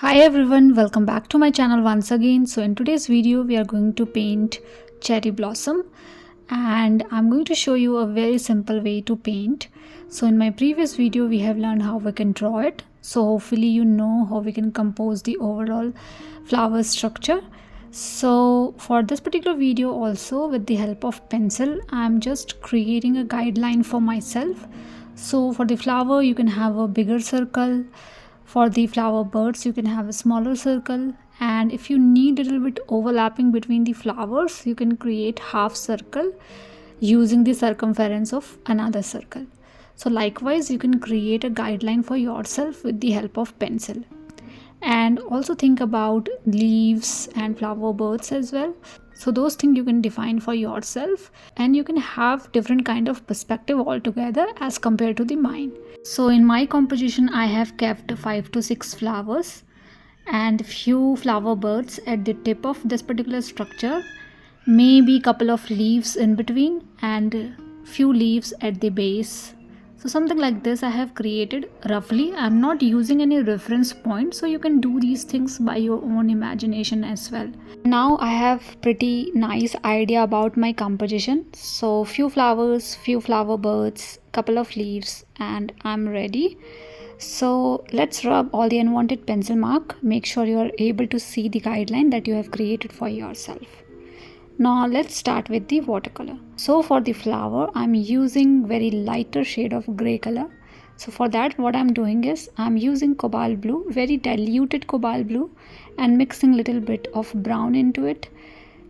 Hi everyone, welcome back to my channel once again. So in today's video we are going to paint cherry blossom and I'm going to show you a very simple way to paint. So in my previous video we have learned how we can draw it. So hopefully you know how we can compose the overall flower structure. So for this particular video also, with the help of pencil, I'm just creating a guideline for myself. So for the flower you can have a bigger circle, for the flower birds you can have a smaller circle, and if you need a little bit overlapping between the flowers you can create half circle using the circumference of another circle. So likewise you can create a guideline for yourself with the help of pencil. And also think about leaves and flower birds as well. So those things you can define for yourself, and you can have different kind of perspective altogether as compared to the mine. So in my composition I have kept 5 to 6 flowers and few flower birds at the tip of this particular structure, maybe couple of leaves in between and few leaves at the base. So something like this I have created roughly. I'm not using any reference point, so you can do these things by your own imagination as well. Now I have pretty nice idea about my composition. So few flowers, few flower birds, couple of leaves, and I'm ready. So let's rub all the unwanted pencil mark. Make sure you are able to see the guideline that you have created for yourself. Now let's start with the watercolor. So for the flower I'm using very lighter shade of gray color. So for that what I'm doing is I'm using cobalt blue, very diluted cobalt blue, and mixing little bit of brown into it.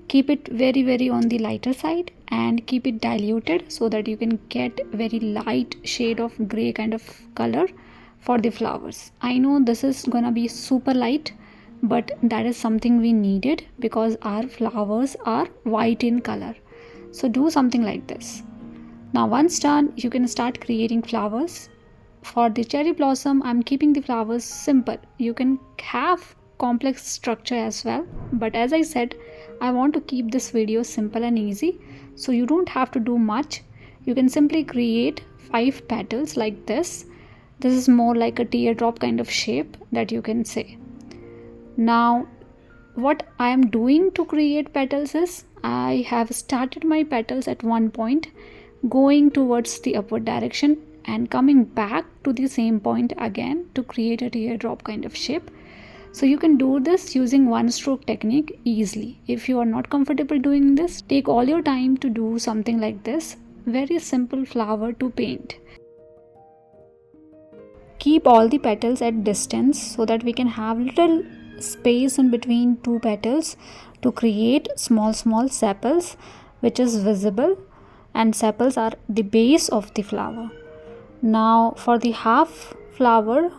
Keep it very on the lighter side and keep it diluted so that you can get very light shade of gray kind of color for the flowers. I know this is gonna be super light, but that is something we needed because our flowers are white in color. So do something like this. Now once done you can start creating flowers. For the cherry blossom I'm keeping the flowers simple. You can have complex structure as well, but as I said, I want to keep this video simple and easy, so you don't have to do much. You can simply create 5 petals like this. This is more like a teardrop kind of shape that you can say. Now what I am doing to create petals is I have started my petals at one point, going towards the upward direction and coming back to the same point again to create a teardrop kind of shape. So you can do this using one stroke technique easily. If you are not comfortable doing this, take all your time to do something like this. Very simple flower to paint. Keep all the petals at distance so that we can have little space in between two petals to create small sepals which is visible, and sepals are the base of the flower. Now for the half flower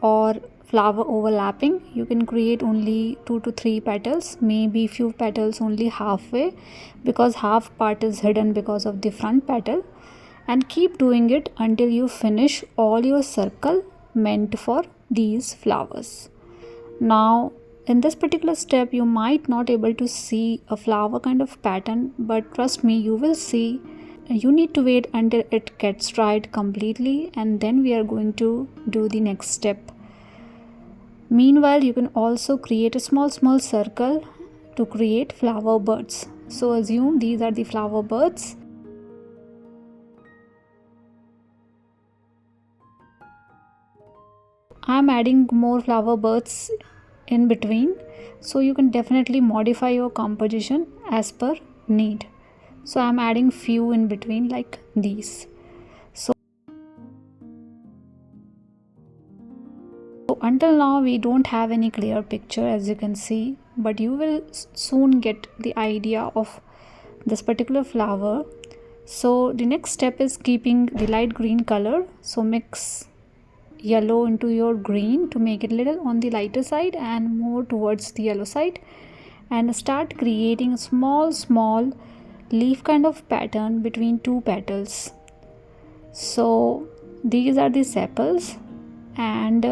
or flower overlapping you can create only 2 to 3 petals, maybe few petals only halfway because half part is hidden because of the front petal, and keep doing it until you finish all your circle meant for these flowers. Now in this particular step you might not able to see a flower kind of pattern, but trust me, you will see. You need to wait until it gets dried completely and then we are going to do the next step. Meanwhile you can also create a small circle to create flower birds. So assume these are the flower birds. I'm adding more flower birds in between, so you can definitely modify your composition as per need. So I'm adding few in between like these. So until now we don't have any clear picture as you can see, but you will soon get the idea of this particular flower. So the next step is keeping the light green color. So mix yellow into your green to make it little on the lighter side and more towards the yellow side, and start creating a small leaf kind of pattern between two petals. So these are the sepals, and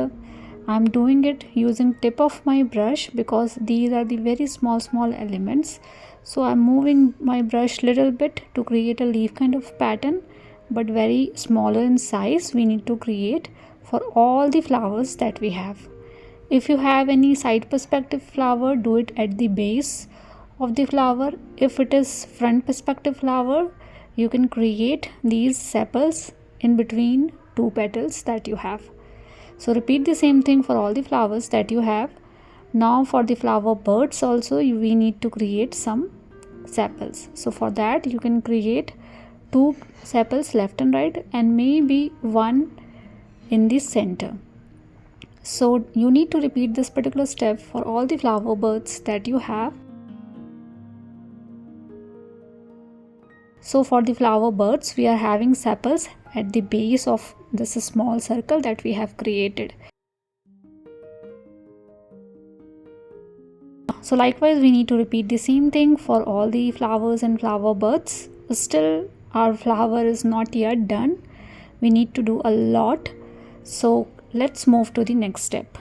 I'm doing it using tip of my brush because these are the very small elements. So I'm moving my brush little bit to create a leaf kind of pattern, but very smaller in size we need to create for all the flowers that we have. If you have any side perspective flower, do it at the base of the flower. If it is front perspective flower, you can create these sepals in between two petals that you have. So repeat the same thing for all the flowers that you have. Now for the flower buds also we need to create some sepals. So for that you can create two sepals left and right, and maybe one in the center. So you need to repeat this particular step for all the flower buds that you have. So for the flower buds, we are having sepals at the base of this small circle that we have created. So likewise we need to repeat the same thing for all the flowers and flower buds. Still our flower is not yet done. We need to do a lot. So let's move to the next step.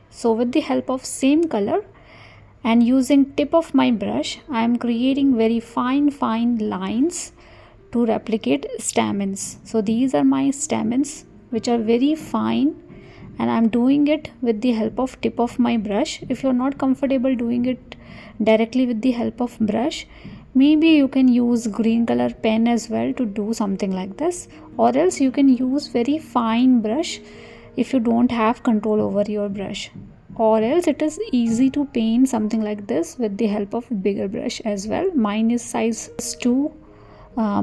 So with the help of same color and using tip of my brush, I am creating very fine lines to replicate stamens. So these are my stamens which are very fine, and I'm doing it with the help of tip of my brush. If you're not comfortable doing it directly with the help of brush, maybe you can use green color pen as well to do something like this, or else you can use very fine brush if you don't have control over your brush, or else it is easy to paint something like this with the help of bigger brush as well. Mine is size 2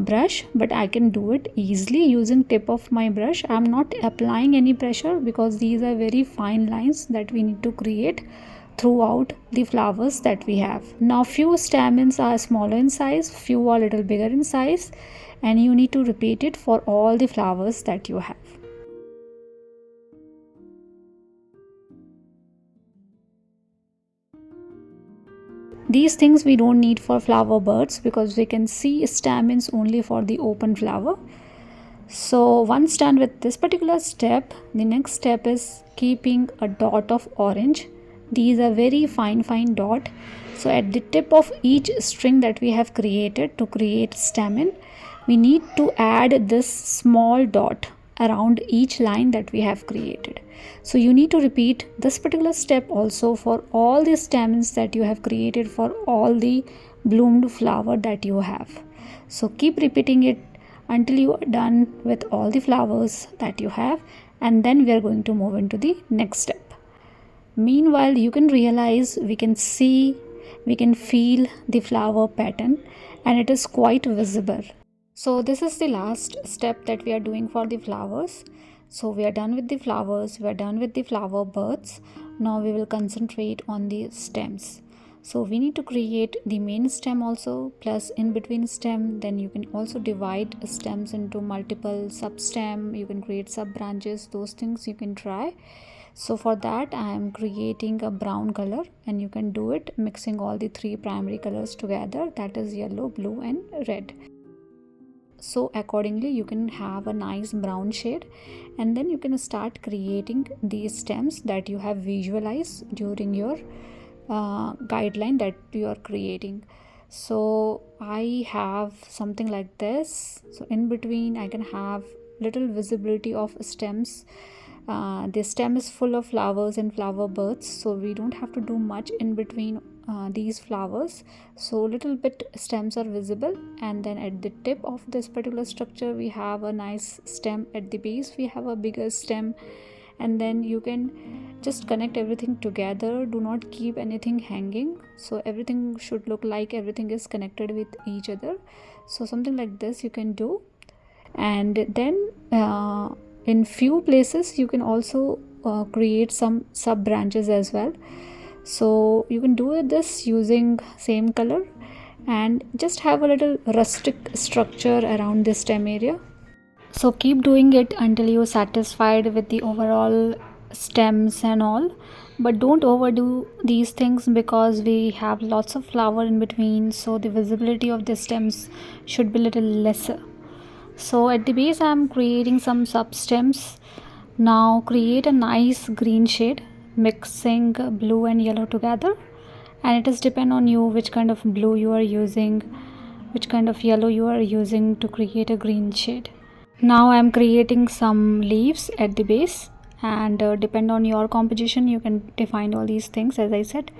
brush, but I can do it easily using tip of my brush. I'm not applying any pressure because these are very fine lines that we need to create throughout the flowers that we have. Now few stamens are smaller in size, few are little bigger in size, and you need to repeat it for all the flowers that you have. These things we don't need for flower buds because we can see stamens only for the open flower. So once done with this particular step, the next step is keeping a dot of orange. These are very fine dot. So at the tip of each string that we have created to create stamen, we need to add this small dot around each line that we have created. So you need to repeat this particular step also for all the stamens that you have created for all the bloomed flower that you have. So keep repeating it until you are done with all the flowers that you have, and then we are going to move into the next step. Meanwhile, you can realize, we can see, we can feel the flower pattern, and it is quite visible. So this is the last step that we are doing for the flowers. So we are done with the flowers, we are done with the flower buds. Now we will concentrate on the stems. So we need to create the main stem also, plus in between stem. Then you can also divide stems into multiple sub stem. You can create sub branches, those things you can try. So for that I am creating a brown color, and you can do it mixing all the three primary colors together, that is yellow, blue and red. So accordingly you can have a nice brown shade, and then you can start creating these stems that you have visualized during your guideline that you are creating. So I have something like this. So in between I can have little visibility of stems. The stem is full of flowers and flower buds, so we don't have to do much in between these flowers. So little bit stems are visible, and then at the tip of this particular structure we have a nice stem. At the base we have a bigger stem, and then you can just connect everything together. Do not keep anything hanging, so everything should look like everything is connected with each other. So something like this you can do. And then in few places you can also create some sub branches as well. So you can do this using same color and just have a little rustic structure around this stem area. So keep doing it until you're satisfied with the overall stems and all, but don't overdo these things because we have lots of flower in between, so the visibility of the stems should be little lesser. So at the base I am creating some sub stems. Now create a nice green shade mixing blue and yellow together, and it is depend on you which kind of blue you are using, which kind of yellow you are using to create a green shade. Now I am creating some leaves at the base, and depend on your composition you can define all these things, as I said.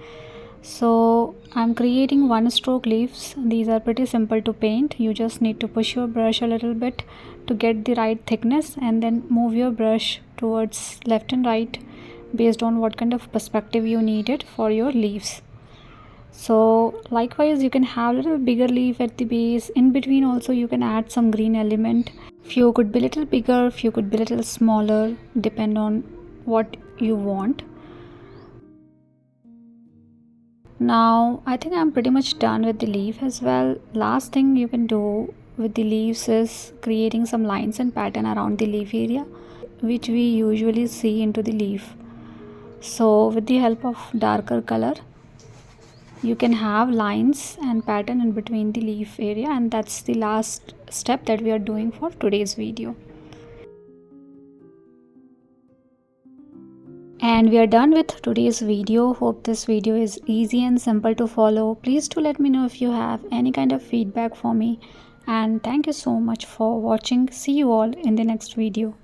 So I'm creating one stroke leaves. These are pretty simple to paint. You just need to push your brush a little bit to get the right thickness, and then move your brush towards left and right based on what kind of perspective you need it for your leaves. So likewise, you can have a little bigger leaf at the base. In between also you can add some green element. Few could be little bigger, few could be little smaller, depend on what you want. Now I think I'm pretty much done with the leaf as well. Last thing you can do with the leaves is creating some lines and pattern around the leaf area, which we usually see into the leaf. So with the help of darker color you can have lines and pattern in between the leaf area, and that's the last step that we are doing for today's video. And we are done with today's video. Hope this video is easy and simple to follow. Please do let me know if you have any kind of feedback for me, and thank you so much for watching. See you all in the next video.